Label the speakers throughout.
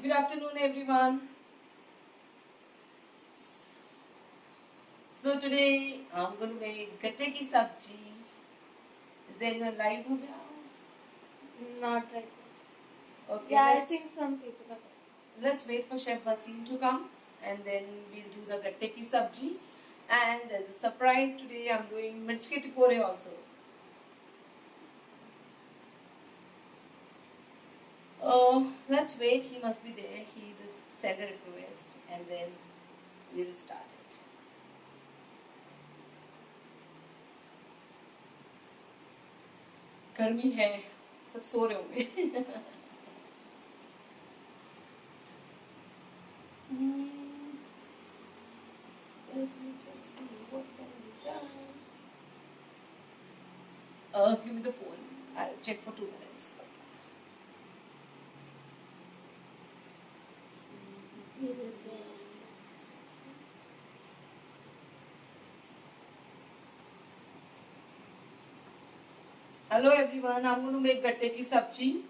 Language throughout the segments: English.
Speaker 1: Good afternoon, everyone. So today I'm going to make gatte ki sabji. Is there anyone live over here?
Speaker 2: Not right.
Speaker 1: Okay,
Speaker 2: Yeah, I think some people are.
Speaker 1: let's wait for Chef Wasim to come, and then we'll do the gatte ki sabji. And as a surprise today, I'm doing mirch ke tikore also. Oh, let's wait. He must be there. He will send a request, and then we'll start it. गर्मी है, सब सो रहे होंगे. Let me just see what can be done. Give me the phone. I'll check for 2 minutes. Hello everyone, I'm going to make gatte ki sabji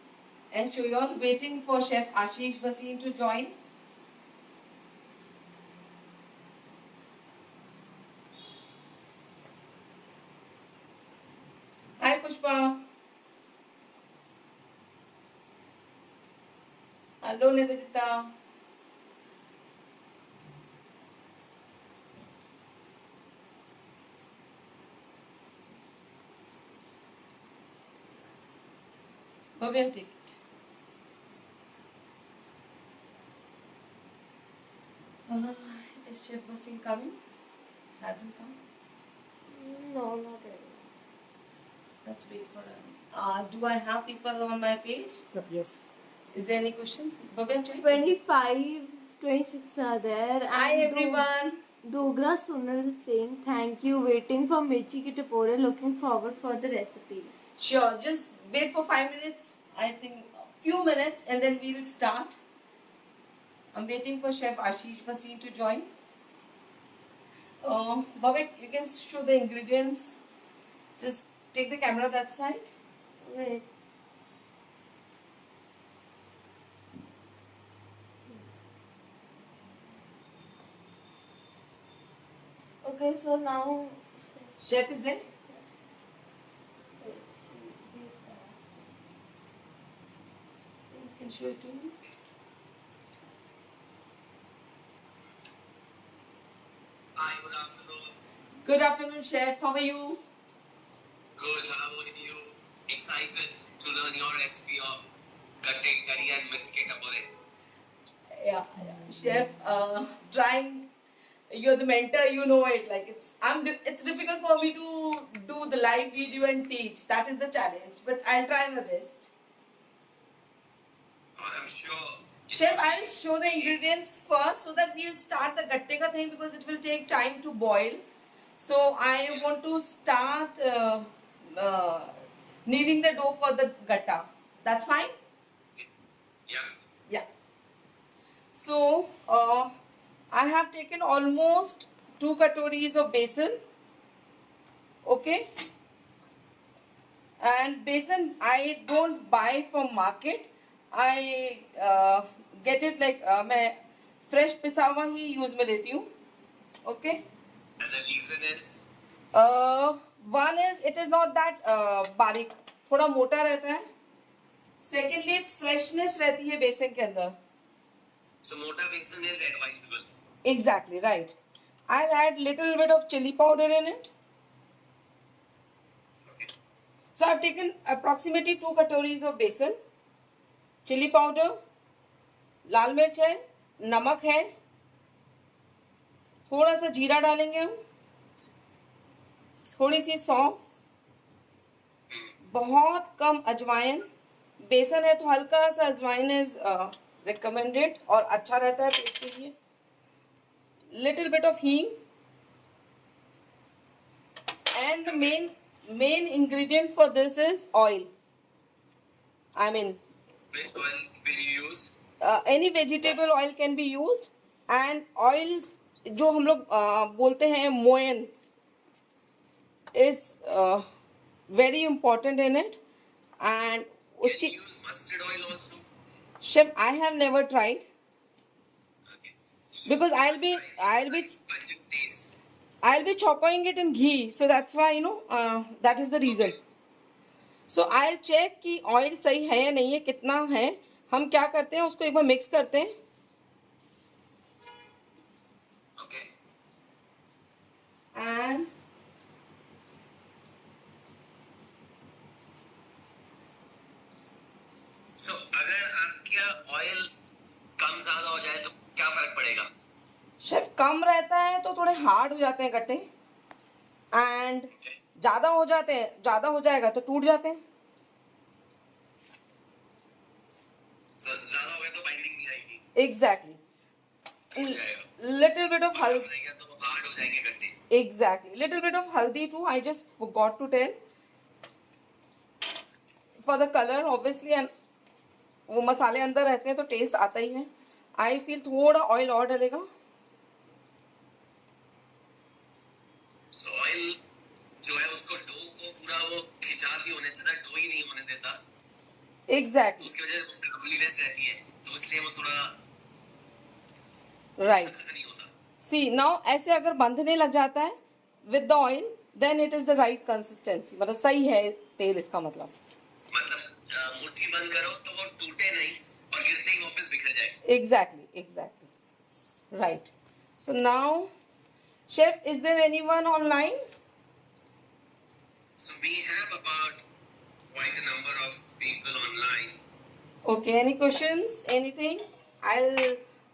Speaker 1: and show you all. Waiting for Chef Ashish Wasim to join. Hi Pushpa. Hello Nivedita. Bhavya, take it. Is Chef Wasim coming? Hasn't come.
Speaker 2: No, not really.
Speaker 1: Let's wait for him. Do I have people on my page?
Speaker 3: Yes.
Speaker 1: Is there any question? Bhavya, check.
Speaker 2: 25, 26 are there.
Speaker 1: Hi
Speaker 2: And
Speaker 1: everyone.
Speaker 2: Dogra Sunil is saying thank you. Waiting for Mirchi ki Tipore. Looking forward for the recipe.
Speaker 1: Sure, just wait for 5 minutes. I think a few minutes, and then we'll start. I'm waiting for Chef Ashish Wasim to join. Bhavik, you can show the ingredients. Just take the camera that side.
Speaker 2: Wait. Okay, so now.
Speaker 1: Chef is there?
Speaker 2: Wait, he's there.
Speaker 1: You can show it to me.
Speaker 4: Hi, good afternoon.
Speaker 1: Good afternoon, Chef. How are you?
Speaker 4: Good, how are you? Excited to learn your recipe of gatte curry and mirch ke tapore.
Speaker 1: Yeah. Chef, trying. You're the mentor, you know it. Like it's difficult for me to do the live video and teach. That is the challenge. But I'll try my best.
Speaker 4: I'm sure.
Speaker 1: Chef, I'll show the ingredients first so that we'll start the gatte ka thing because it will take time to boil. So I want to start kneading the dough for the gatta. That's fine?
Speaker 4: Yeah.
Speaker 1: Yeah. So I have taken almost 2 katoris of besan. Okay. And besan I don't buy from market. I get it like मैं fresh पिसा हुआ ही use में लेती हूँ. Okay.
Speaker 4: And the reason is?
Speaker 1: One is it is not that बारीक, थोड़ा मोटा रहता है. Secondly, freshness रहती है बेसन के अंदर.
Speaker 4: So mota besan is advisable.
Speaker 1: Exactly right. I'll add little bit of chili powder in it.
Speaker 4: Okay.
Speaker 1: So I've taken approximately 2 katoris of besan, chili powder, लाल मिर्च है, नमक है, थोड़ा सा जीरा डालेंगे हम, थोड़ी सी सौंफ, बहुत कम अजवाइन. बेसन है तो हल्का सा अजवाइन इज रिकमेंडेड और अच्छा रहता है पेट के लिए. लिटिल बिट ऑफ हींग. And the main ingredient for this is oil. I mean,
Speaker 4: Which oil will you use?
Speaker 1: any vegetable oil can be used. And oils जो हम लोग बोलते हैं मोयन is very important in it. And
Speaker 4: Can
Speaker 1: उसकी
Speaker 4: you use mustard oil also?
Speaker 1: Chef, I have never tried
Speaker 4: Okay.
Speaker 1: because I'll be
Speaker 4: Nice pungent taste.
Speaker 1: chopping it in ghee, so that's why that is the reason. So I'll check कि oil सही है या नहीं है, कितना है. हम क्या करते हैं, उसको एक बार मिक्स करते हैं.
Speaker 4: Okay.
Speaker 1: And
Speaker 4: So अगर आपका ऑयल कम ज्यादा हो जाए तो क्या फर्क पड़ेगा?
Speaker 1: शेफ कम रहता है तो थोड़े हार्ड हो जाते हैं गट्टे, एंड
Speaker 4: Okay.
Speaker 1: ज्यादा हो जाते हैं, ज्यादा हो जाएगा तो टूट जाते हैं.
Speaker 4: So ज्यादा हो गया तो बाइंडिंग नहीं आएगी,
Speaker 1: एग्जैक्टली.
Speaker 4: टूट जाएगा.
Speaker 1: लिटिल बिट ऑफ
Speaker 4: और
Speaker 1: हल्दी.
Speaker 4: कम रहेगा तो हार्ड हो जाएंगे गट्टे.
Speaker 1: Exactly. Little bit of haldi too. I just forgot to tell. For the color, obviously, and वो मसाले अंदर रहते हैं तो टेस्ट आता ही है. I feel थोड़ा ऑयल और डलेगा.
Speaker 4: So ऑयल जो है उसको डो को पूरा वो खिंचाव नहीं होने देता, डो ही नहीं होने देता, तो
Speaker 1: Exactly.
Speaker 4: उसकी वजह से कम्बलीनेस रहती है, तो इसलिए वो थोड़ा
Speaker 1: Right.
Speaker 4: सख्त नहीं होता.
Speaker 1: See now ऐसे अगर बंधने लग जाता है with the oil, then it is the right consistency. मतलब सही है तेल, इसका मतलब.
Speaker 4: मतलब मुट्ठी बंद करो तो वो टूटे नहीं और गिरते ही वापस बिखर जाए.
Speaker 1: Exactly. Exactly. Right. So now, chef, is there anyone online?
Speaker 4: So we have about quite a number of people online.
Speaker 1: Okay. Any questions? Anything?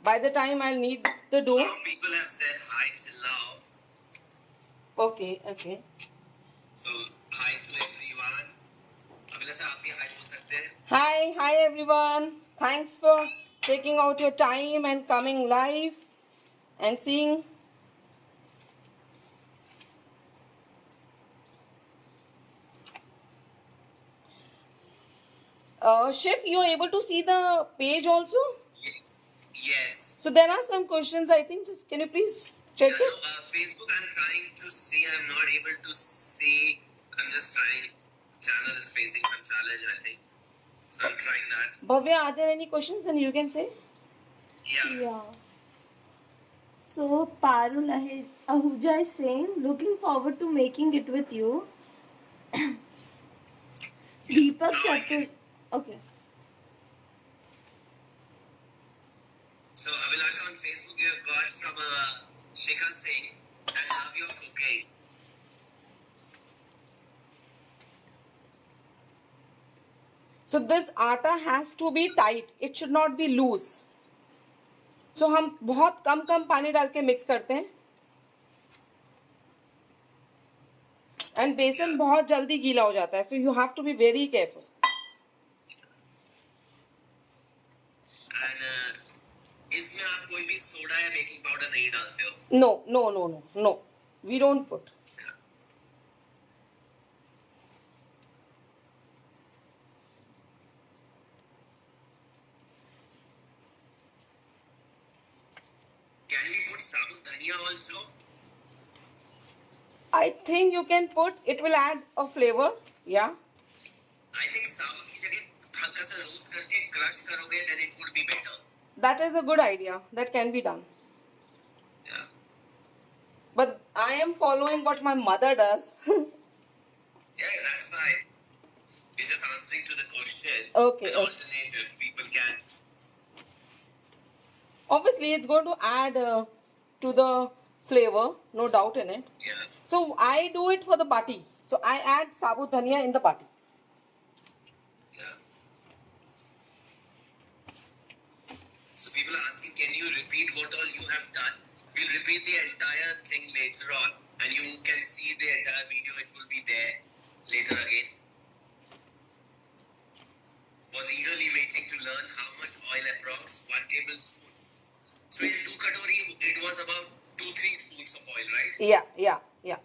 Speaker 1: By the time I'll need the
Speaker 4: A
Speaker 1: dough.
Speaker 4: lot of people have said hi till now.
Speaker 1: Okay, okay.
Speaker 4: So hi to everyone. अभिलाषा आप भी hi बोल सकते हैं.
Speaker 1: Hi everyone. Thanks for taking out your time and coming live and seeing. Chef, you're able to see the page also?
Speaker 4: Yes.
Speaker 1: So there are some questions, I think. Just can you please check
Speaker 4: No,
Speaker 1: it?
Speaker 4: Facebook I'm trying to see. I'm not able to see. I'm just trying. Channel is facing some challenge, I think. So I'm trying that.
Speaker 1: Bhavya, are there any questions? Then you can say.
Speaker 4: Yeah.
Speaker 2: Yeah. So Parul Ahuja is saying, looking forward to making it with you. Deepak
Speaker 4: Now I
Speaker 2: Chatur.
Speaker 4: can.
Speaker 2: Okay.
Speaker 4: So Abhilasha on Facebook you have got from Shikha saying, I love your cooking.
Speaker 1: So this आटा has to be tight. It should not be loose. So हम बहुत कम पानी डाल के mix करते हैं. And बेसन बहुत जल्दी गीला हो जाता है. So you have to be very careful.
Speaker 4: And इसमें आप कोई भी सोडा या बेकिंग पाउडर नहीं डालते हो.
Speaker 1: No. We don't put.
Speaker 4: Can we put sabut dhania also?
Speaker 1: I think you can put. It will add a flavor. Yeah.
Speaker 4: I think sabut की जगह हल्का सा रोस्ट करके क्रश करोगे then it would be better.
Speaker 1: That is a good idea. That can be done.
Speaker 4: Yeah.
Speaker 1: But I am following what my mother does.
Speaker 4: Yeah, that's fine. We're just answering to the question.
Speaker 1: Okay,
Speaker 4: An
Speaker 1: okay.
Speaker 4: alternative people can.
Speaker 1: Obviously, it's going to add to the flavor, no doubt in it.
Speaker 4: Yeah.
Speaker 1: So I do it for the bati. So I add sabut dhania in the bati.
Speaker 4: Yeah. So people are asking, can you repeat what all you have done? We'll repeat the entire thing later on, and you can see the entire video. It will be there later again. Was eagerly waiting to learn how much oil approx 1 tablespoon. So in 2 katori, it was about 2-3 spoons of oil, right?
Speaker 1: Yeah.
Speaker 4: Yeah.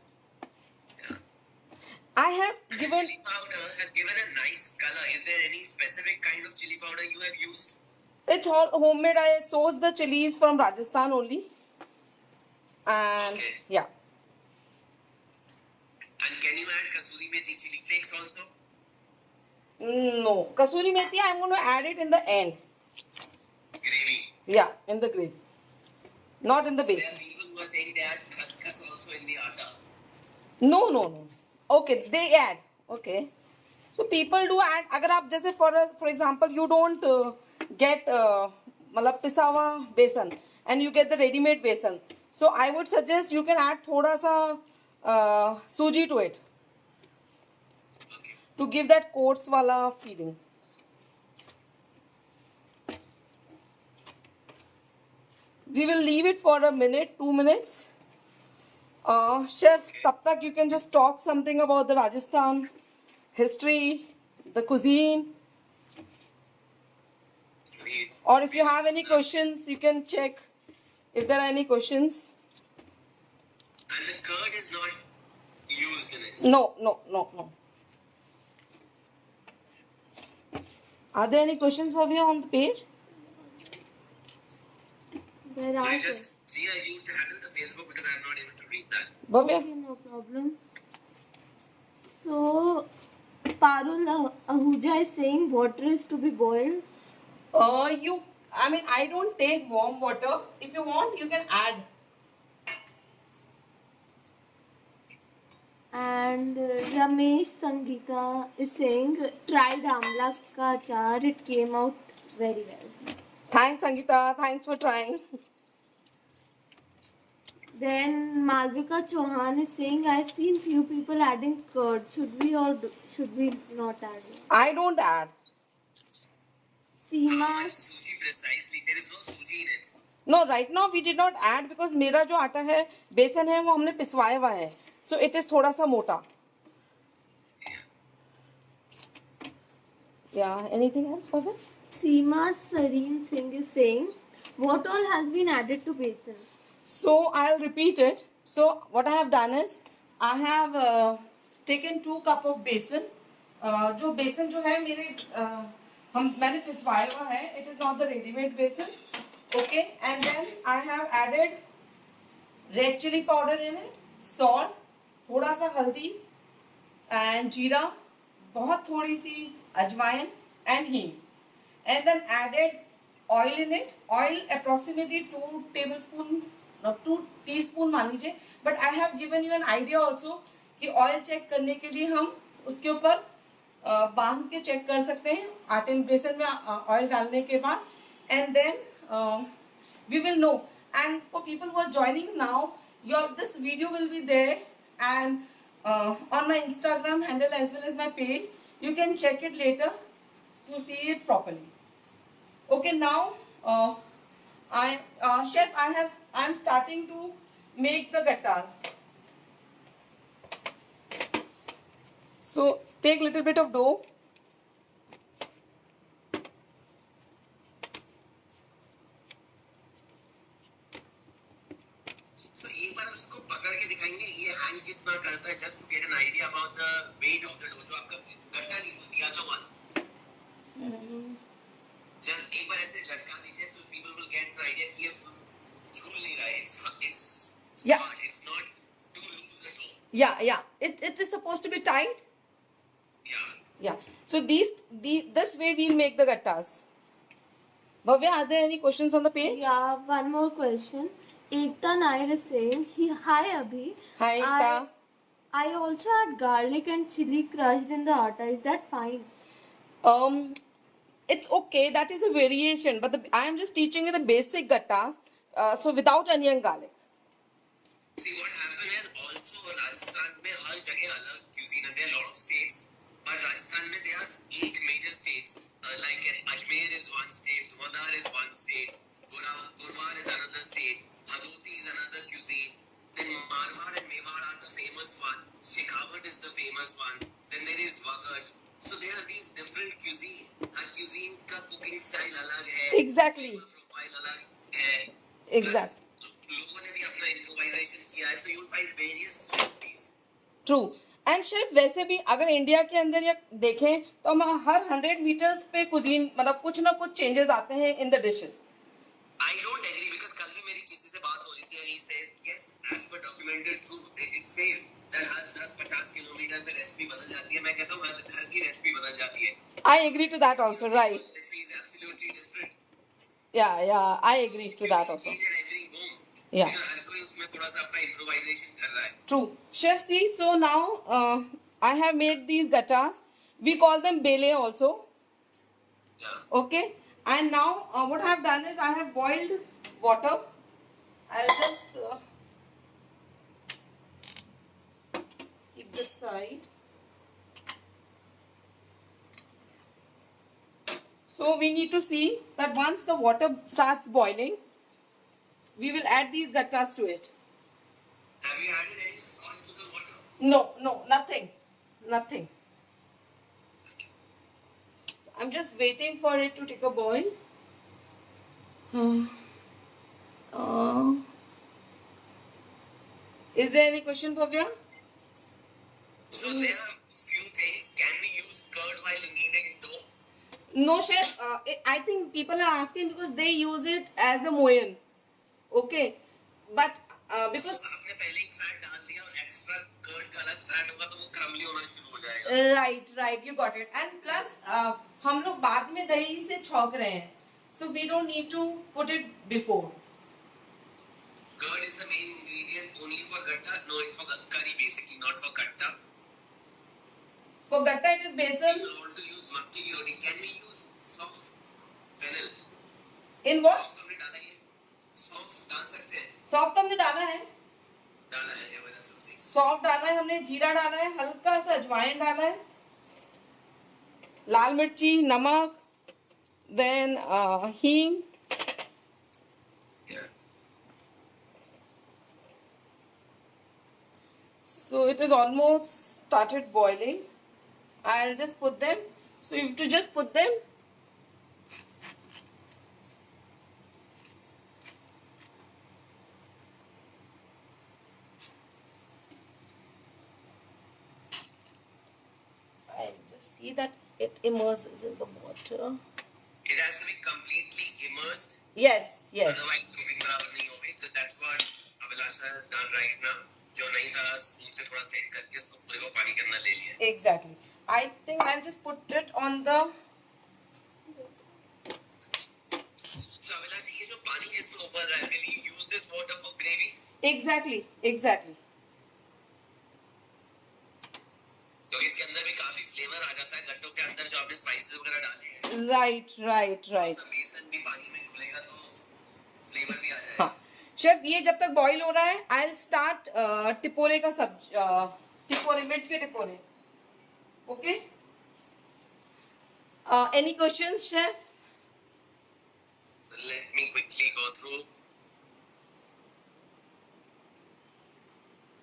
Speaker 1: I have given.
Speaker 4: Chili powder has given a nice color. Is there any specific kind of chili powder you have used?
Speaker 1: It's all homemade. I source the chilies from Rajasthan only. And
Speaker 4: Okay.
Speaker 1: yeah.
Speaker 4: And can you add kasuri methi chili flakes also?
Speaker 1: No. Kasuri methi, I'm going to add it in the end. Yeah, in the gravy, not in the
Speaker 4: So there
Speaker 1: besan.
Speaker 4: are people who are saying they add khaskhas also in the atta.
Speaker 1: No, no, no. Okay, they add. Okay. So people do add. अगर आप जैसे for example you don't get मतलब पिसा हुआ बेसन and you get the ready-made besan. So I would suggest you can add थोड़ा सा सूजी to it
Speaker 4: Okay.
Speaker 1: to give that coats वाला feeling. We will leave it for a minute, 2 minutes. Chef, तब तक you can just talk something about the Rajasthan history, the cuisine, or if you have any questions, you can check if there are any questions.
Speaker 4: And the curd is not used in it.
Speaker 1: No, no, no, no. Are there any questions, Bhavya, on the page?
Speaker 2: There are.
Speaker 4: Could you just, Zia, you handle the Facebook because I'm not able to read that.
Speaker 1: Bhavya?
Speaker 2: Okay, no problem. So, Parul Ahuja is saying water is to be boiled.
Speaker 1: I don't take warm water. If you want, you can add.
Speaker 2: And Ramesh Sangeeta is saying tried amla ka achar. It came out very well.
Speaker 1: Thanks, Sangeeta. Thanks for trying.
Speaker 2: Then Malvika Chauhan is saying I've seen few people adding curd. Should we or should we not add it?
Speaker 1: I don't add.
Speaker 4: How
Speaker 2: Seema,
Speaker 4: much suji precisely? There is no suji in it.
Speaker 1: No, right now we did not add because मेरा जो आटा है बेसन है वो हमने पिसवाया हुआ है. So it is थोड़ा सा मोटा. Yeah. Anything else, Bhavya?
Speaker 2: Seema Sareen Singh is saying what all has been added to besan?
Speaker 1: So I'll repeat it. So what I have done is I have taken 2 cup of besan. जो बेसन जो है मेरे मैंने पिसवाया हुआ है. It is not the ready-made besan. Okay, and then I have added red chili powder in it, salt, थोड़ा सा हल्दी and जीरा, बहुत थोड़ी सी अजवाइन and हींग, and then added oil in it. Oil approximately 2 tablespoon, 2 teaspoon मान लीजिए. But I have given you an idea also कि oil check करने के लिए हम उसके ऊपर बांध के चेक कर सकते हैं आटे बेसन में ऑयल डालने के बाद. And then we will know. And for people who are joining now, this video will be there and on my Instagram handle as well as my page. You can check it later to see it properly. Okay, now chef, I'm starting to make the gattas. So take little bit of dough.
Speaker 4: So एक बार इसको पकड़ के दिखाएंगे ये hang कितना करता है just to get an idea about the weight of the dough जो आपका गट्टा नहीं तो दिया था one. Just एक बार ऐसे झटका दीजिए so people will get the idea कि ये झूल नहीं रहा है. It's
Speaker 1: Yeah.
Speaker 4: hard. It's not too loose at all.
Speaker 1: Yeah. It is supposed to be tight.
Speaker 4: Yeah.
Speaker 1: Yeah. So this way we'll make the gattas. Bhavya, are there any questions on the page?
Speaker 2: Yeah, one more question. Ekta Nair is saying hi Abhi.
Speaker 1: Hi, Ekta.
Speaker 2: I also add garlic and chili crushed in the atta. Is that fine?
Speaker 1: It's okay. That is a variation, but I am just teaching you the basic gattas. So without onion garlic.
Speaker 4: See what happened is also Rajasthan में हर जगह अलग cuisine है. There are a lot of states, but Rajasthan में there are 8 major states. Like Ajmer is one state, Dhuadar is one state, Gurwar is another state, Hadoti is another cuisine. Then Marwar and Mewar are the famous one. Shekhawat is the famous one. Then there is Wagad. So there are these different cuisines. Her cuisine का cooking style अलग है.
Speaker 1: Exactly.
Speaker 4: Flavor profile अलग है.
Speaker 1: Exactly.
Speaker 4: लोगों ने भी अपना improvisation किया है, so you'll find various recipes.
Speaker 1: True. And chef वैसे भी अगर इंडिया के अंदर या देखें तो हम हर 100 मीटर्स पे कुजीन मतलब कुछ ना कुछ चेंजेस आते हैं in the dishes.
Speaker 4: I don't agree because कल भी मेरी किसी से बात हो रही थी and he says yes, as per documented proof, it says that her 10-50 kilometre पे रेसिपी बदल जाती है. मैं कहता हूँ हर घर की रेसिपी बदल जाती है.
Speaker 1: I agree to that also, right.
Speaker 4: Recipe is absolutely different.
Speaker 1: Yeah, I agree to that also.
Speaker 4: Change at every home.
Speaker 1: Yeah.
Speaker 4: Because हर कोई उसमें थोड़ा सा अपना improvisation कर रहा है.
Speaker 1: True. Chef, see, so now I have made these gattas. We call them bele also.
Speaker 4: Yeah.
Speaker 1: Okay. And now what I have done is I have boiled water. I'll just keep this side. So we need to see that once the water starts boiling, we will add these gattas to it.
Speaker 4: Have you added any salt to the water?
Speaker 1: No, nothing. Nothing. So I'm just waiting for it to take a boil. Is there any question, Bhavya?
Speaker 4: So there are few things. Can we use curd while kneading dough?
Speaker 1: No, chef. I think people are asking because they use it as a moyen. Okay, but because
Speaker 4: आपने पहले ही fat डाल दिया और extra curd का अलग fat होगा तो वो क्रम्बली होना शुरू हो जाएगा.
Speaker 1: right, you got it. And plus हम लोग बाद में दही से छौंक रहे हैं, so we don't need to put it before.
Speaker 4: Curd is the main ingredient only for gatta. No, it's for curry basically, not for gatta.
Speaker 1: For gatta it is
Speaker 4: We
Speaker 1: besan.
Speaker 4: want to use makki ki roti. Can we use soft fennel?
Speaker 1: In what?
Speaker 4: Soft हमने डाला ही है. Soft डाल सकते हैं.
Speaker 1: Soft हमने डाला है.
Speaker 4: डाला है. Yeah, that's what I'm saying.
Speaker 1: Soft डाला है हमने, जीरा डाला है, हल्का सा अजवाइन डाला है, लाल मिर्ची, नमक, देन हींग.
Speaker 4: Yeah.
Speaker 1: So it is almost started boiling. I'll just put them. So you have to just put them. I'll just see that it immerses in the water.
Speaker 4: It has to be completely immersed.
Speaker 1: Yes.
Speaker 4: Otherwise cooking बराबर नहीं होगी. So that's what Abhilasha has done right now. जो नहीं था spoon से थोड़ा set करके उसको पूरे को पानी के अंदर ले लिया.
Speaker 1: Exactly. I think I'll just put it on the.
Speaker 4: So Abhilasha ये जो पानी जिसमें उबल रहा है, will you use this water for gravy?
Speaker 1: Exactly.
Speaker 4: तो इसके अंदर भी काफी फ्लेवर आ जाता है गट्टों के अंदर जो आपने स्पाइसेस वगैरह डाले हैं.
Speaker 1: Right.
Speaker 4: तो बेसन भी पानी में घुलेगा तो फ्लेवर भी आ जाएगा.
Speaker 1: हाँ शेफ, ये जब तक बॉईल हो रहा है I'll start टिपोरे का टिपोरे, मिर्च के टिपोरे. Okay. Any questions, chef?
Speaker 4: So let me quickly go through.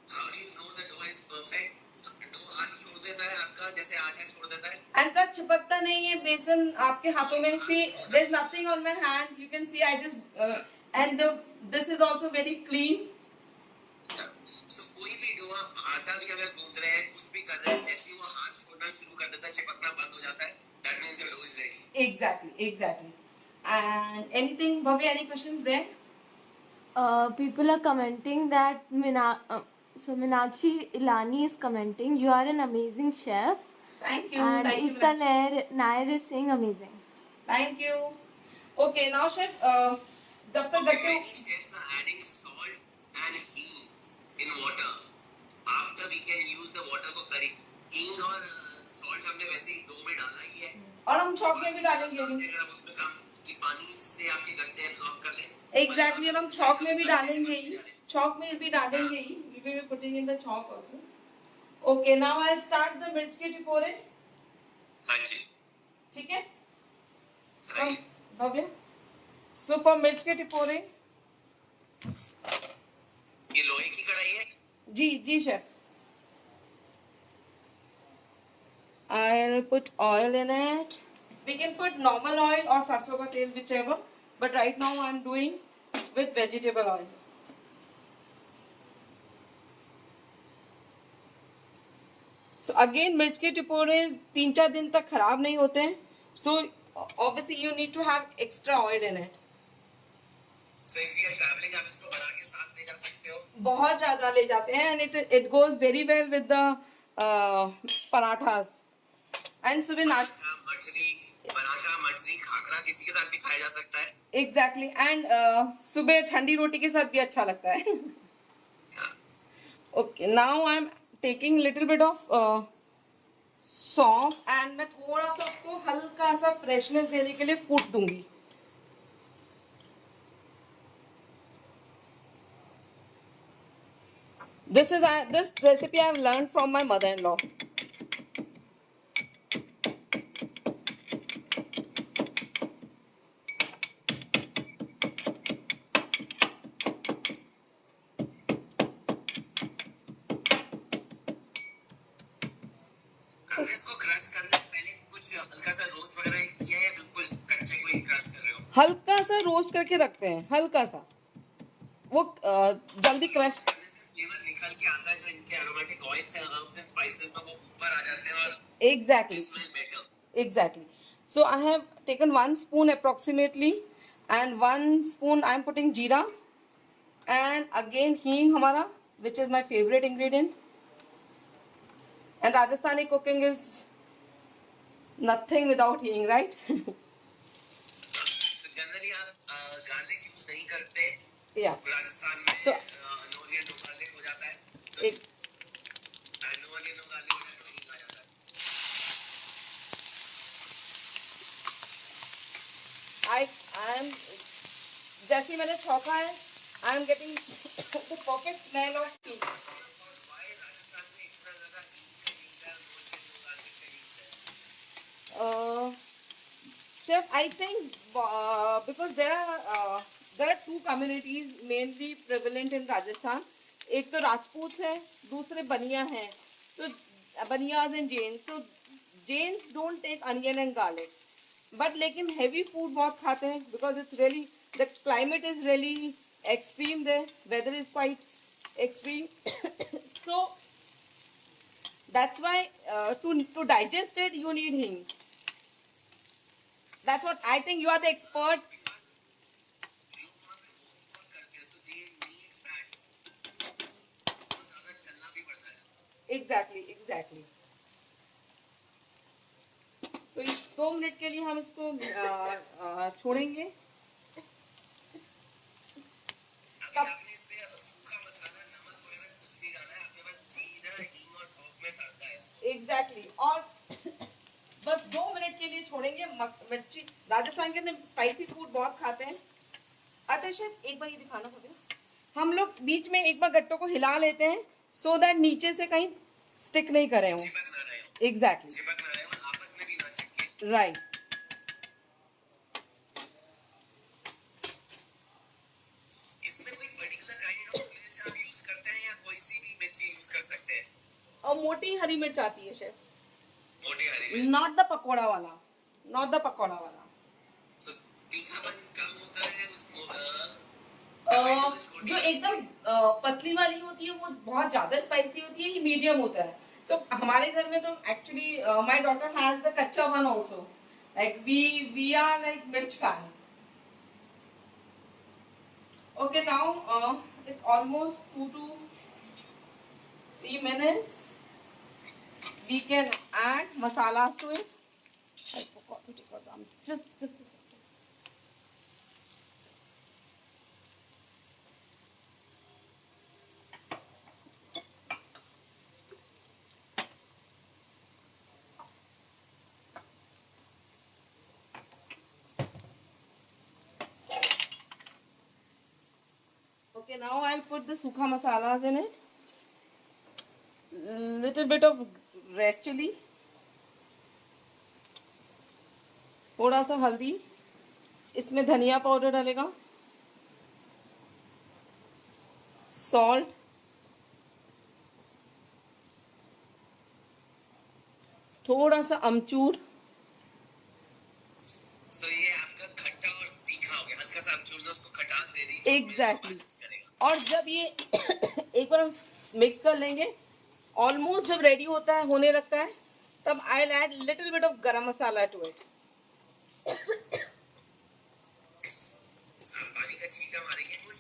Speaker 4: How do you know the dough is perfect? Dough हाथ छोड़ देता है आपका, जैसे आटा छोड़ देता है.
Speaker 1: And plus चिपकता नहीं है बेसन आपके हाथों में. See, there's nothing on my hand. You can see I just and this is also very clean.
Speaker 4: So कोई भी डो आप आटा भी अगर गूंथ रहे हैं, कुछ भी कर रहे हैं, जैसे वो हाथ छोड़ना शुरू कर देता है, चिपकना बंद हो जाता है, that means your dough is ready.
Speaker 1: Exactly. And anything, Bhavya, any questions there?
Speaker 2: People are commenting that Meenakshi Ilani is commenting, you are an amazing chef.
Speaker 1: Thank you.
Speaker 2: And
Speaker 1: Thank you.
Speaker 2: Ekta Nair is saying amazing.
Speaker 1: Thank you. Okay, now chef, जब तक
Speaker 4: Okay,
Speaker 1: गट्टे.
Speaker 4: many chefs are adding salt and hing in water. After we can use the water for curry. Hing और salt हमने वैसे ही dough में डाला ही है.
Speaker 1: और हम चॉक में भी डालेंगे.
Speaker 4: अगर आप उसमें काम कि पानी से आपके गट्टे एब्जॉर्ब कर लें.
Speaker 1: Exactly, और हम चॉक में भी डालेंगे ही. चॉक में भी डालेंगे ही. We will be putting in the chalk also. Okay, now I'll start the मिर्च के टिपोरे.
Speaker 4: हाँ जी.
Speaker 1: ठीक है?
Speaker 4: चलिए.
Speaker 1: भव्य. So for मिर्च के टिपोरे.
Speaker 4: ये लोहे की कढ़ाई है.
Speaker 1: जी chef. I'll put oil in it. We can put normal oil or सरसों का तेल, whichever. But right now I'm doing with vegetable oil. So again, मिर्च के टिपोरे 3-4 दिन तक खराब नहीं होते हैं. So obviously you need to have extra oil in it.
Speaker 4: So if you are traveling, आप इसको बना के साथ ले जा सकते हो.
Speaker 1: बहुत ज़्यादा ले जाते हैं and it goes very well with the parathas. And सुबह नाश्ता.
Speaker 4: मठरी पराठा, मटरी, खाकरा किसी के साथ भी खाया जा सकता है.
Speaker 1: एग्जैक्टली एंड सुबह ठंडी रोटी के साथ भी अच्छा लगता है. Okay now I am taking little bit of सौंफ एंड मैं थोड़ा सा उसको हल्का सा फ्रेशनेस देने के लिए कूट दूंगी. This recipe I have learned from my mother-in-law.
Speaker 4: अगर इसको क्रश करने से पहले कुछ हल्का सा रोस्ट वगैरह किया है, बिल्कुल कच्चे को ही क्रश कर रहे हो?
Speaker 1: हल्का सा रोस्ट करके रखते हैं, हल्का सा, वो जल्दी क्रश
Speaker 4: करने से फ्लेवर निकल के आता है, जो इनके एरोमेटिक ऑयल्स हैं, हर्ब्स एंड स्पाइसेस में, वो ऊपर आ जाते हैं और
Speaker 1: exactly
Speaker 4: smell better.
Speaker 1: exactly. So I have taken 1 spoon approximately and 1 spoon I am putting jeera and again hing हमारा, which is my favorite ingredient. And Rajasthani cooking is nothing without hing, right?
Speaker 4: तो generally आप garlic use नहीं करते.
Speaker 1: Yeah.
Speaker 4: राजस्थान में
Speaker 1: So-
Speaker 4: no onion no garlic हो जाता है. तो
Speaker 1: एक
Speaker 4: नो ऑनियन नो गार्लिक हो जाता है तो हींग आ जाता है.
Speaker 1: I am जैसे ही मैंने छौंका है I am getting the perfect smell of tea.
Speaker 4: और why राजस्थान में इतना ज्यादा हींग का यूज है, नो ऑनियन नो गार्लिक का यूज है?
Speaker 1: Chef, I think because there are 2 communities mainly prevalent in Rajasthan. एक तो राजपूत है, दूसरे बनिया हैं. तो बनियाज एंड जेन्स. तो Jains don't take onion and garlic. But लेकिन हेवी फूड बहुत खाते हैं because it's really the climate is really extreme there. Weather is quite extreme. So that's why to digest it you need hing. That's what I think. You are the expert.
Speaker 4: लोग वहाँ पे बहुत करते हैं, so they need fat. बहुत ज्यादा चलना भी पड़ता है.
Speaker 1: Exactly. तो इस 2 मिनट के लिए हम इसको छोड़ेंगे.
Speaker 4: अभी आपने इस पे सूखा मसाला, नमक वगैरह कुछ नहीं डाला है, आपने बस जीरा, हींग और सौंफ में तड़का है इसको.
Speaker 1: एग्जैक्टली और बस 2 मिनट के लिए छोड़ेंगे. मिर्ची राजस्थान के अंदर स्पाइसी फूड बहुत खाते हैं. अच्छा शेफ एक बार ये दिखाना पड़ेगा. हम लोग बीच में एक बार गट्टों को हिला लेते हैं सो दैट नीचे से कहीं स्टिक नहीं करे हो.
Speaker 4: चिपक ना रहे हो.
Speaker 1: एग्जैक्टली
Speaker 4: चिपक ना रहे हो और आपस में भी ना चिपके.
Speaker 1: राइट.
Speaker 4: इसमें कोई पर्टिकुलर काइंड ऑफ मिर्च आप यूज करते हैं या कोई सी भी मिर्ची यूज कर सकते हैं?
Speaker 1: और मोटी हरी मिर्च आती है शेफ.
Speaker 4: मोटी हरी मिर्च.
Speaker 1: नॉट द पकौड़ा वाला.
Speaker 4: So, तीखापन कम होता है उस
Speaker 1: जो एकदम पतली वाली होती है वो बहुत ज्यादा स्पाइसी होती है. ये मीडियम होता है. तो हमारे घर में तो actually my daughter has the kachcha one also. Like we are like mirch fan. Okay, now it's almost 2 to 3 minutes. We can add masalas to it. I forgot to take out them. Just a second. Okay, now I'll put the sukha masalas in it. Little bit of red chili. थोड़ा सा हल्दी. इसमें धनिया powder डालेगा. Salt. थोड़ा सा अमचूर.
Speaker 4: So, ये आपका खट्टा और तीखा हो गया. हल्का सा अमचूर दो, उसको खटास दे दी.
Speaker 1: Exactly.
Speaker 4: करेगा.
Speaker 1: और जब ये एक बार मिक्स कर लेंगे, ऑलमोस्ट जब रेडी होता है, होने लगता है, तब I will add little bit of गरम मसाला टू इट.
Speaker 4: पानी का छींटा मारेंगे कुछ?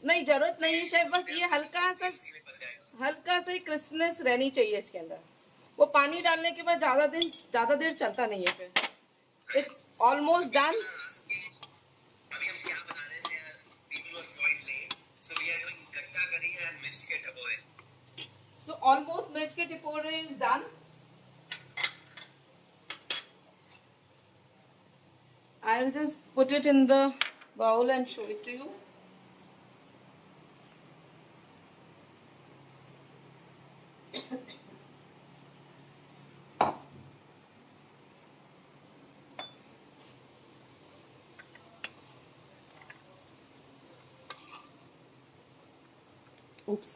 Speaker 1: नहीं, जरूरत नहीं है शेफ. बस ये हल्का सा
Speaker 4: उसी में बन जाएगा.
Speaker 1: क्रिस्पनेस रहनी चाहिए इसके अंदर. वो पानी डालने के बाद ज्यादा देर चलता नहीं है फिर. it's almost done.
Speaker 4: अभी हम क्या बना रहे थे? People who have joined late, so we are doing गट्टा करी and मिर्च के टपोरे.
Speaker 1: So almost mirch ke tipore is done. I'll just put it in the bowl and show it to you. Oops.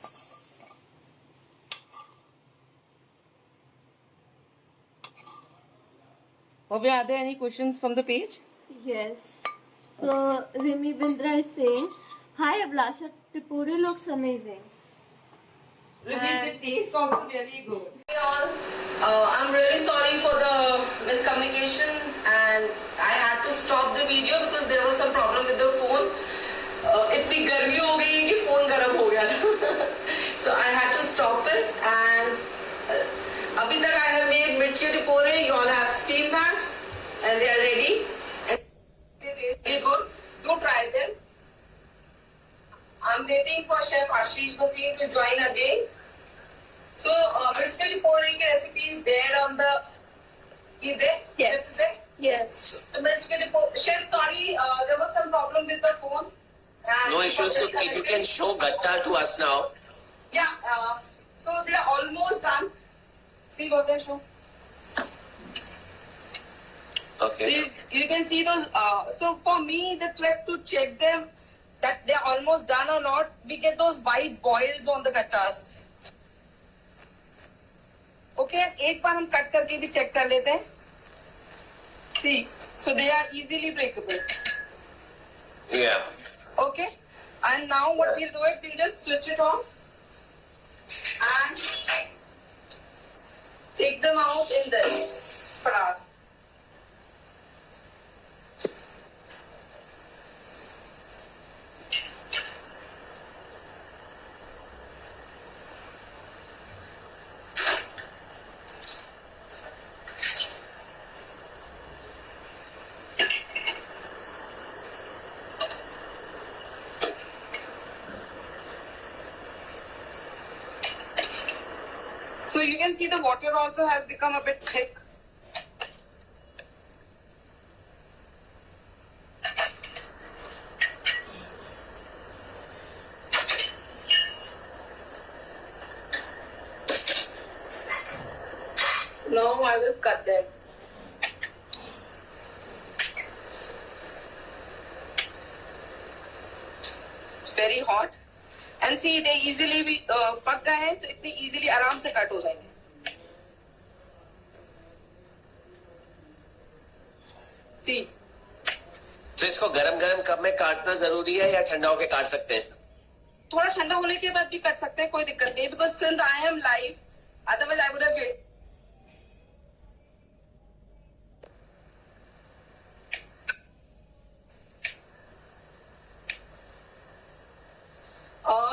Speaker 1: Bhavya, are there any questions from the page?
Speaker 2: Yes. So Rimi Bindra is saying, "Hi Ablasha, Tipore looks amazing."
Speaker 1: Really, the taste also really good. I'm really sorry for the miscommunication, and I had to stop the video because there was some problem with the phone. इतनी गर्मी हो गई है कि phone गर्म हो गया था. So I had to stop it, and अभी तक I have made mirchi tipore. You all have seen that, and they are ready. And they taste really good. Do try them. I'm waiting for Chef Ashish Bhasin to join again. So, mirchi tipore ki recipe is there on the. Is there?
Speaker 2: Yes.
Speaker 1: Chef is there?
Speaker 2: Yes.
Speaker 1: So mirchi tipore. Chef, sorry, there was some problem with the phone. And
Speaker 4: No issues. So if you can show gatta to us now.
Speaker 1: Yeah. So they are almost done. See what they show.
Speaker 4: Okay.
Speaker 1: So you can see those. So for me, the trick to check them that they're almost done or not, we get those white boils on the gattas. Okay, एक बार हम cut करके भी check कर लेते हैं. See, so they are easily breakable.
Speaker 4: Yeah.
Speaker 1: Okay, and now what we'll do is we'll just switch it off and take them out in this parat. So you can see the water also has become a bit thick. Now I will cut them. It's very hot. And see, they easily भी पक गए हैं तो इतनी easily आराम से cut हो जाएंगे. See.
Speaker 4: तो इसको गरम-गरम कप में काटना जरूरी है या ठंडा होके काट सकते हैं?
Speaker 1: थोड़ा ठंडा होने के बाद भी कट सकते हैं, कोई दिक्कत नहीं. Because since I am live, otherwise I would have waited.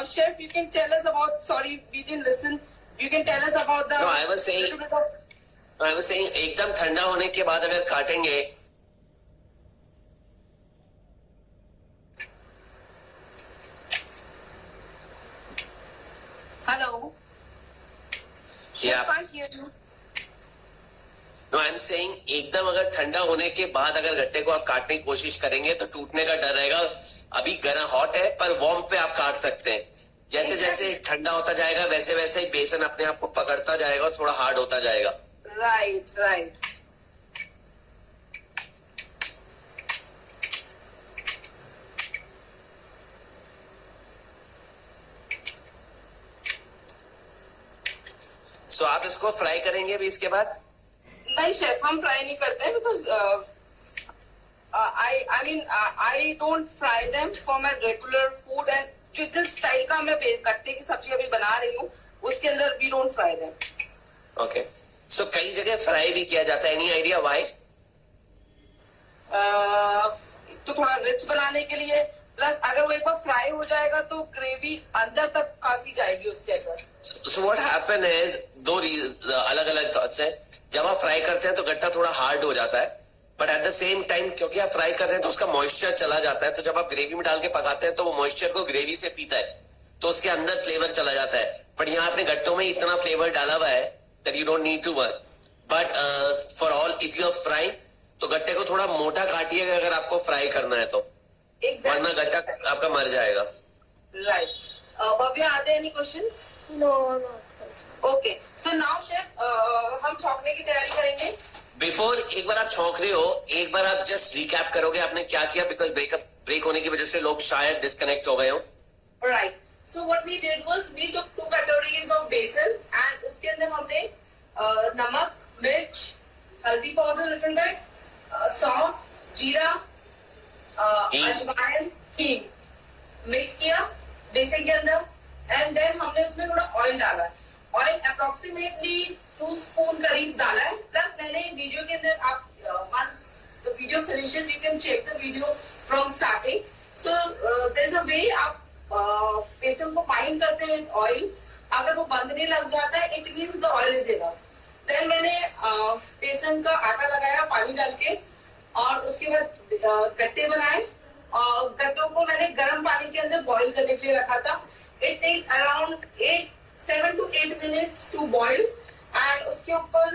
Speaker 1: Chef, you can tell us about. Sorry, we didn't listen. You can tell us about the.
Speaker 4: No, I was saying एकदम ठंडा होने के बाद अगर काटेंगे.
Speaker 1: Hello.
Speaker 4: Yeah.
Speaker 1: Chef, can't hear you.
Speaker 4: No, I'm saying एकदम अगर ठंडा होने के बाद अगर गट्टे को आप काटने की कोशिश करेंगे तो टूटने का डर रहेगा. अभी गर्म हॉट है पर वार्म पे आप काट सकते हैं. जैसे जैसे ठंडा होता जाएगा वैसे वैसे ही बेसन अपने आप को पकड़ता जाएगा और थोड़ा हार्ड होता जाएगा.
Speaker 1: Right, right.
Speaker 4: So आप इसको फ्राई करेंगे अभी इसके बाद?
Speaker 1: नहीं शेफ, हम फ्राई नहीं करते हैं because I don't fry them for my regular food and जो जिस स्टाइल का मैं गट्टे की सब्जी अभी बना रही हूँ उसके अंदर we don't fry them.
Speaker 4: Okay. So कई जगह फ्राई भी किया जाता है. Any idea why?
Speaker 1: तो थोड़ा रिच बनाने के लिए, प्लस अगर वो एक बार फ्राई हो जाएगा तो ग्रेवी अंदर तक काफी जाएगी उसके अंदर.
Speaker 4: So what happen is दो अलग अलग थॉट्स हैं. जब आप फ्राई करते हैं तो गट्टा थोड़ा हार्ड हो जाता है but at the same time क्योंकि आप फ्राई कर रहे हैं तो उसका मॉइस्चर चला जाता है, तो जब आप ग्रेवी में डाल के पकाते हैं तो वो मॉइस्चर को ग्रेवी से पीता है, तो उसके अंदर फ्लेवर चला जाता है. बट यहाँ आपने गट्टों में इतना फ्लेवर डाला हुआ है that you don't need to work. But for all if you are fry तो गट्टे को थोड़ा मोटा काटिएगा अगर आपको फ्राई करना है तो, वरना गट्टा आपका मर जाएगा.
Speaker 1: Right. Bhavya, are there any questions?
Speaker 2: No, not.
Speaker 1: Okay. So now chef, हम छौंकने की तैयारी करेंगे.
Speaker 4: बिफोर एक बार आप छौंक रहे हो, एक बार आप जस्ट रिकैप करोगे आपने क्या किया, बिकॉज ब्रेक होने की वजह से लोग शायद डिस्कनेक्ट हो गए हो.
Speaker 1: Right. So what we did was we took 2 कटोरीज of बेसन and उसके अंदर हमने नमक, मिर्च, हल्दी पाउडर लिटिल बिट, सौंफ, जीरा, अजवाइन, हींग मिक्स किया बेसन के अंदर. एंड देन हमने उसमें थोड़ा ऑयल डाला. ऑयल अप्रोक्सीमेटली 2 स्पून करीब डाला है. प्लस मैंने वीडियो के अंदर आप once the video finishes you can check the video from starting. So there's a way आप बेसन को बाइंड करते हैं विद ऑयल. अगर वो बंधने लग जाता है it means the oil is enough. Then मैंने बेसन का आटा लगाया पानी डाल के और उसके बाद गट्टे बनाए और गट्टों को मैंने गर्म पानी के अंदर बॉईल करने के लिए रखा था. It take around 7 to 8 minutes to boil and उसके ऊपर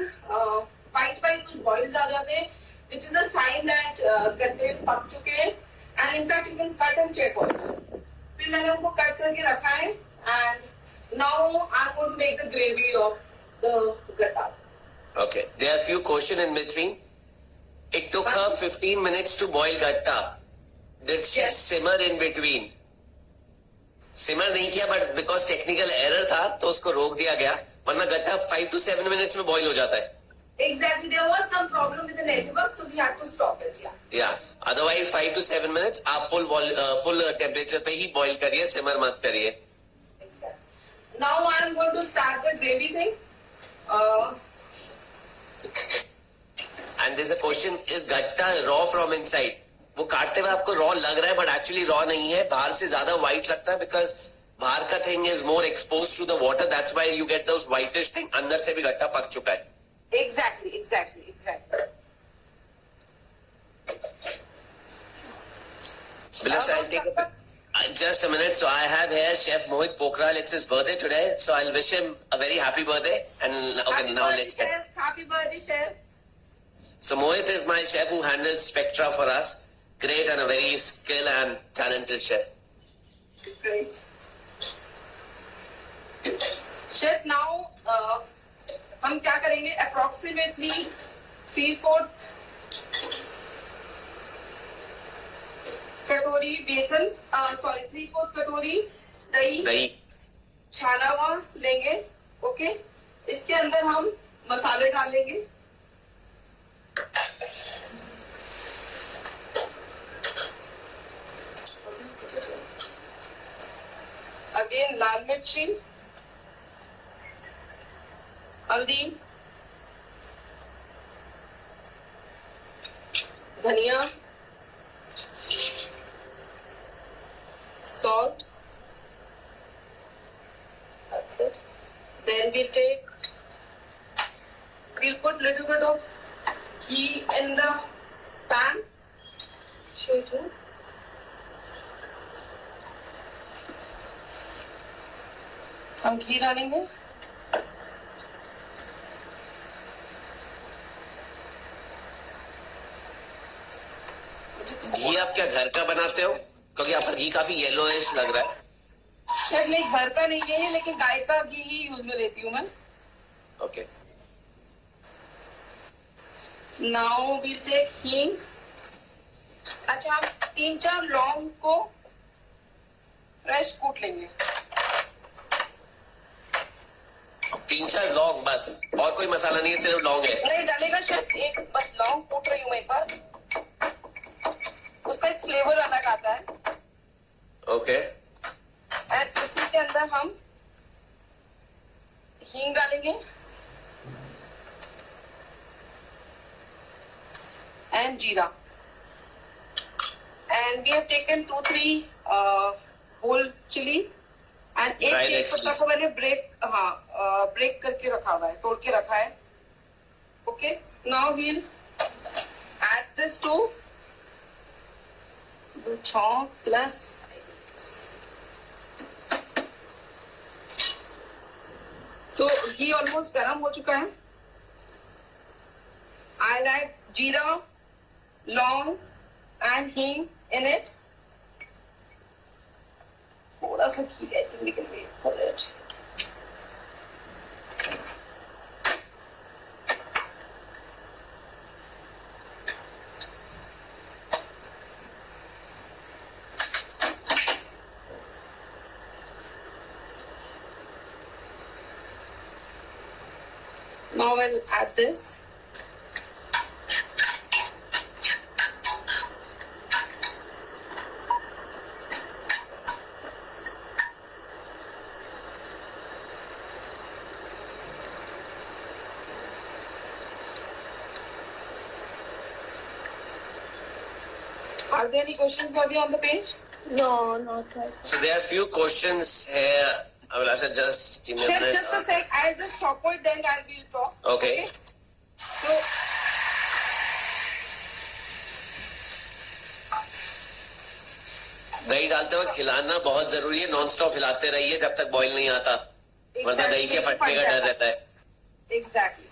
Speaker 1: वाइट कुछ बॉइल्स आ जाते हैं which is the sign that gatte पक चुके हैं. And in fact you can cut and check also. फिर मैंने उनको कट करके रखा है and now I am going to make the gravy of the gatta.
Speaker 4: Okay, there are few questions in between. It took her 15 minutes to boil gatta. Did she
Speaker 1: Yes.
Speaker 4: simmer in between? Simmer नहीं किया, but because technical error था तो उसको रोक दिया गया, वरना गट्टा 5 to 7 minutes में boil हो जाता है.
Speaker 1: Exactly, there was some problem with the network, so we had to stop it.
Speaker 4: Yeah. Otherwise 5 to 7 minutes आप full temperature पे ही boil करिए, simmer मत करिए.
Speaker 1: Exactly. Now I am going to start the gravy thing.
Speaker 4: And there's a question, is gatta raw from inside? वो काटते हुए आपको raw लग रहा है बट एक्चुअली रॉ नहीं है. बाहर से ज्यादा व्हाइट लगता है बिकॉज बाहर का thing is more expose to the water, that's why you get those whitish thing. अंदर से भी गट्टा पक चुका है.
Speaker 1: Exactly.
Speaker 4: Bliss, I'll take just a minute. So I have here Chef Mohit Pokral. It's his birthday today, so I'll wish him a very happy birthday. And okay,
Speaker 1: Happy
Speaker 4: now
Speaker 1: birthday,
Speaker 4: let's get.
Speaker 1: chef. Happy birthday, chef.
Speaker 4: So Mohit is my chef who handles Spectra for us. Great and a very skilled and talented chef.
Speaker 1: Great. Chef, now हम क्या करेंगे? Approximately 3/4 कटोरी बेसन, 3/4 कटोरी दही छाना हुआ लेंगे. ओके, इसके अंदर हम मसाले डालेंगे. अगेन लाल मिर्ची, हल्दी, धनिया, salt. That's it. Then we'll put little bit of ghee in the pan. Show it here. हम घी डालेंगे.
Speaker 4: घी आप क्या घर का बनाते हो? क्योंकि आपका घी काफी येलोइश लग रहा है.
Speaker 1: शायद नहीं, घर का नहीं है लेकिन गाय का घी ही यूज में लेती हूँ मैं.
Speaker 4: ओके.
Speaker 1: नाउ वी टेक हींग. अच्छा, हम 3-4 लौंग को फ्रेश कूट लेंगे.
Speaker 4: 3-4 लौंग बस, और कोई मसाला नहीं है, सिर्फ लौंग है.
Speaker 1: नहीं डालेगा शेफ, एक बस लौंग कूट रही हूँ मैं एक बार. उसका एक फ्लेवर अलग आता है.
Speaker 4: ओके.
Speaker 1: एंड इसी के अंदर हम हींग डालेंगे एंड जीरा. And we have taken 2-3 whole chillies and एक तेजपत्ता को मैंने ब्रेक करके रखा हुआ है, तोड़ के रखा है. Okay, now we'll add this to the chalk plus. So घी almost गर्म हो चुका है. I'll add jeera, लौंग and hing in it. थोड़ा सा घी I think we can wait for it. Now I'll add this. Are there any questions for you on the page?
Speaker 2: No, not right.
Speaker 4: So there are few questions here. Abhilasha, just give me a
Speaker 1: Chef,
Speaker 4: minute.
Speaker 1: just a sec. I'll just chop it, then I will talk.
Speaker 4: Okay.
Speaker 1: So,
Speaker 4: दही डालते वक्त हिलाना बहुत जरूरी है. Non stop हिलाते रहिए जब तक बॉईल नहीं आता, वरना दही के फटने का डर रहता है.
Speaker 1: exactly.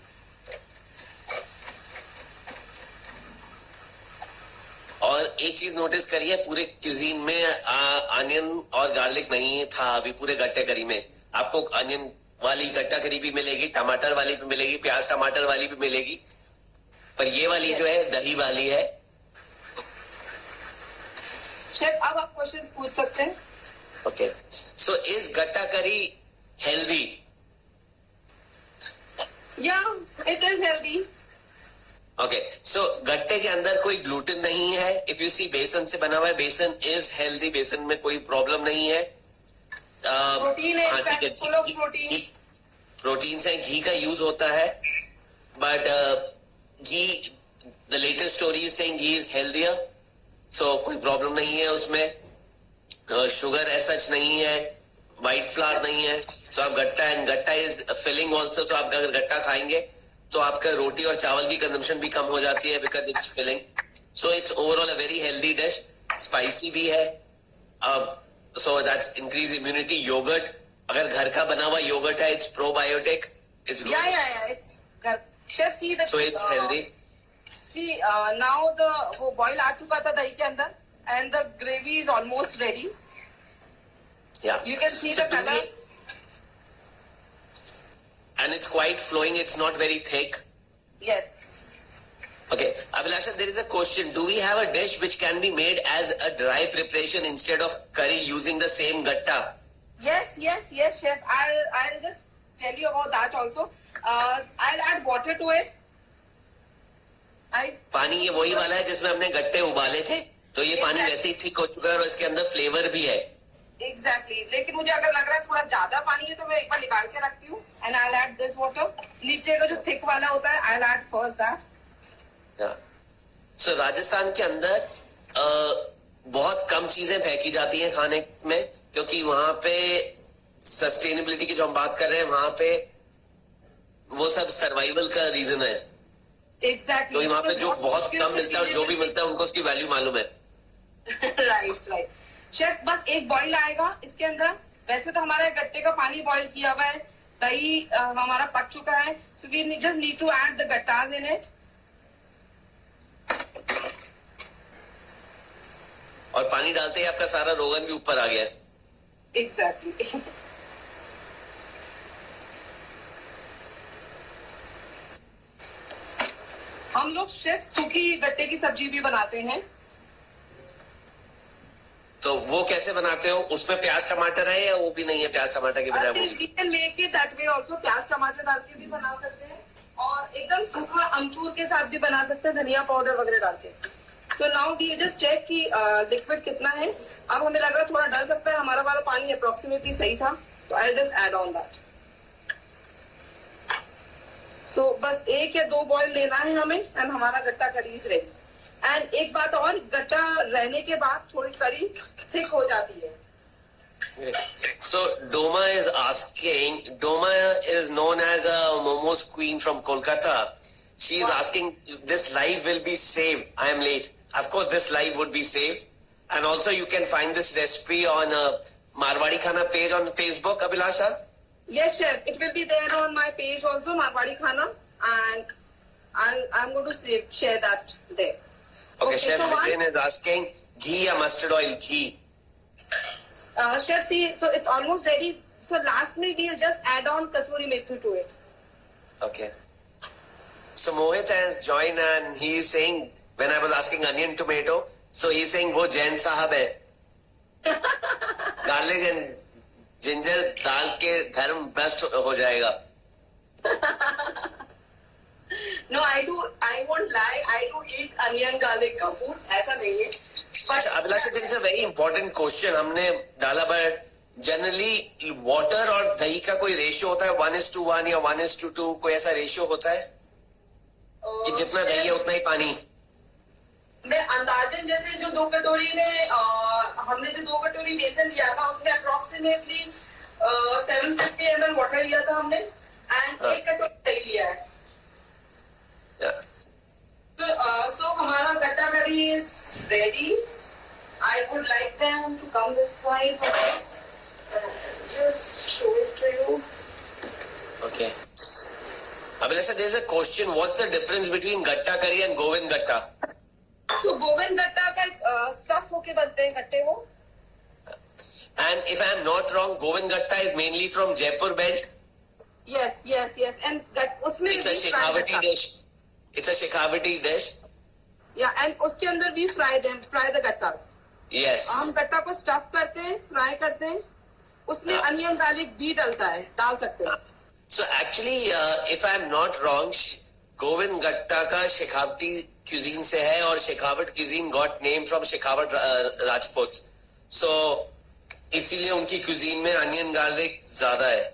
Speaker 4: और एक चीज नोटिस करिए, पूरे क्यूजीन में अनियन और गार्लिक नहीं था. अभी पूरे गट्टे करी में आपको अनियन वाली गट्टा करी भी मिलेगी, टमाटर वाली भी मिलेगी, प्याज टमाटर वाली भी मिलेगी, पर ये वाली जो है दही वाली है.
Speaker 1: शेफ, अब आप क्वेश्चंस पूछ सकते हैं.
Speaker 4: ओके, सो इज गट्टा करी हेल्दी?
Speaker 1: या इट इज हेल्दी.
Speaker 4: ओके, सो गट्टे के अंदर कोई ग्लूटेन नहीं है. इफ यू सी बेसन से बना हुआ है, बेसन इज हेल्दी, बेसन में कोई प्रॉब्लम नहीं है.
Speaker 1: प्रोटीन है,
Speaker 4: हाँ ठीक है,
Speaker 1: full of protein.
Speaker 4: प्रोटीन से घी का यूज होता है, but ghee, the latest story is saying ghee is healthier, so कोई प्रॉब्लम नहीं है उसमें. शुगर ऐसा नहीं है, व्हाइट फ्लावर नहीं है. सो आप gatta, and gatta is filling also. तो आप अगर गट्टा खाएंगे तो आपका रोटी और चावल की कंजम्पशन भी कम हो जाती है, because it's filling. So it's overall a very healthy dish. Spicy भी है, so that's increase immunity. Yoghurt, अगर घर का बना हुआ योगर्ट है, इट्स प्रोबायोटिक, इट्स गुड.
Speaker 1: या it's safe, see the,
Speaker 4: so it's healthy.
Speaker 1: See now the, वो बॉईल आ चुका था दही के अंदर, and the gravy is almost ready.
Speaker 4: Yeah.
Speaker 1: You can see
Speaker 4: So
Speaker 1: the color.
Speaker 4: And it's quite flowing, it's not very thick.
Speaker 1: Yes.
Speaker 4: Okay, Abhilasha, there is a question. Do we have a dish which can be made as a dry preparation instead of curry using the same gatta?
Speaker 1: Yes, chef. I'll just tell you about that also. I'll add water to it.
Speaker 4: पानी ये वही वाला है जिसमें हमने गट्टे उबाले थे, तो ये पानी वैसे ही थिक हो चुका है और इसके अंदर फ्लेवर भी है.
Speaker 1: Exactly. लेकिन मुझे अगर लग रहा है थोड़ा ज्यादा पानी है तो मैं एक बार निकाल के रखती हूँ. And I'll add this water. नीचे का जो thick वाला होता है, I'll add first that.
Speaker 4: Yeah. So Rajasthan के अंदर बहुत कम चीजें फेंकी जाती हैं खाने में, क्योंकि वहां पे सस्टेनेबिलिटी की जो हम बात कर रहे हैं, वहां पे वो सब सर्वाइवल का रीजन है.
Speaker 1: Exactly.
Speaker 4: क्योंकि वहां पे जो बहुत कम मिलता है और जो भी मिलता है उनको उसकी वैल्यू मालूम है.
Speaker 1: राइट. शेफ, बस एक बॉईल आएगा इसके अंदर. वैसे तो हमारा गट्टे का पानी बॉईल किया हुआ है, दही हमारा पक चुका है. So we just need to add the gattas in it.
Speaker 4: और पानी डालते ही आपका सारा रोगन भी ऊपर आ गया है.
Speaker 1: एग्जैक्टली. हम लोग शेफ सूखी गट्टे की सब्जी भी बनाते हैं.
Speaker 4: तो वो कैसे बनाते हो? उसमें प्याज टमाटर है या वो भी नहीं है? प्याज टमाटर की बजाय
Speaker 1: we can make it that way also. प्याज टमाटर डाल के भी बना सकते हैं और एकदम सूखा अमचूर के साथ भी बना सकते हैं, धनिया पाउडर वगैरह डाल के. So now we just check कि लिक्विड कितना है. अब हमें लग रहा है थोड़ा डल सकता है. हमारा वाला पानी अप्रोक्सीमेटली सही था, तो I just add on that. So बस एक या दो बॉईल लेना है हमें, एंड हमारा गट्टा करी इज रेडी. एंड एक बात और, गट्टा रहने के बाद थोड़ी करी थिक हो जाती है.
Speaker 4: So Doma is asking, Doma is known as a momos queen from Kolkata. She is asking, this live will be saved. I am late. Of course, this live would be saved. And also, you can find this recipe on Marwadi Khana page on Facebook, Abhilasha.
Speaker 1: Yes, chef. It will be there on my page also, Marwadi Khana, and I'm going to share that there.
Speaker 4: Okay, Chef
Speaker 1: so
Speaker 4: Vijay is asking, ghee or mustard oil? Ghee.
Speaker 1: Chef, see, so it's almost ready. So last we'll just add on kasuri methi to it.
Speaker 4: Okay. So Mohit has joined and he is saying, when I was asking onion tomato, so he is saying, wo Jain Sahab hai. Garlic and ginger डाल के धर्म भ्रष्ट हो जाएगा.
Speaker 1: No, I won't lie. I do eat onion garlic का food. ऐसा नहीं है.
Speaker 4: But Abhilasha, there is a very important question. हमने डाला, but generally water और दही का कोई रेशियो होता है 1:1 या 1:2, कोई ऐसा रेशियो होता है कि जितना दही है उतना ही पानी?
Speaker 1: मैं अंदाजन जैसे जो 2 कटोरी में हमने जो 2 कटोरी बेसन लिया था उसमें अप्रोक्सीमेटली 750 ml वाटर लिया था हमने एंड 1 कटोरी दही लिया है. So हमारा गट्टा करी is ready. I would like them to come this side. Just show it to you.
Speaker 4: Okay. Abhilasha, there is a question. What's the difference between gatta curry and Govind gatta?
Speaker 1: So Govind gatta का stuff होके बनते हैं गट्टे वो.
Speaker 4: And if I am not wrong, Govind gatta is mainly from Jaipur belt.
Speaker 1: Yes. And उसमें
Speaker 4: It's a Shekhawati dish. It's a Shekhawati dish.
Speaker 1: Yeah, and उसके अंदर भी fry the gattas.
Speaker 4: Yes.
Speaker 1: हम गट्टा को स्टफ करते हैं, फ्राई करते हैं, उसमें अनियन गार्लिक भी डलता है, डाल सकते हैं.
Speaker 4: So actually, if I am not wrong, Govind gatta का Shekhawati cuisine से है और Shekhawat cuisine got name from Shekhawat Rajputs. So इसीलिए उनकी cuisine में onion garlic ज्यादा है.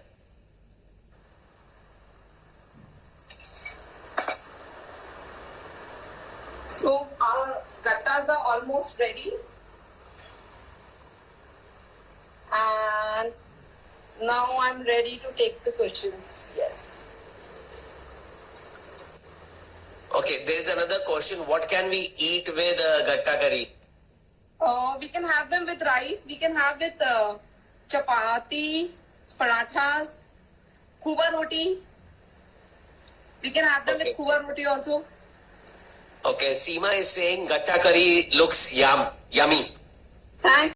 Speaker 1: So our gattas are almost ready. And now I'm ready to take the questions. Yes.
Speaker 4: Okay, there is another question. What can we eat with gatta curry?
Speaker 1: We can have them with rice. We can have with chapati, parathas, khuba roti. We can have them with khuba roti also.
Speaker 4: Okay, Seema is saying gatta curry looks yummy.
Speaker 1: Thanks.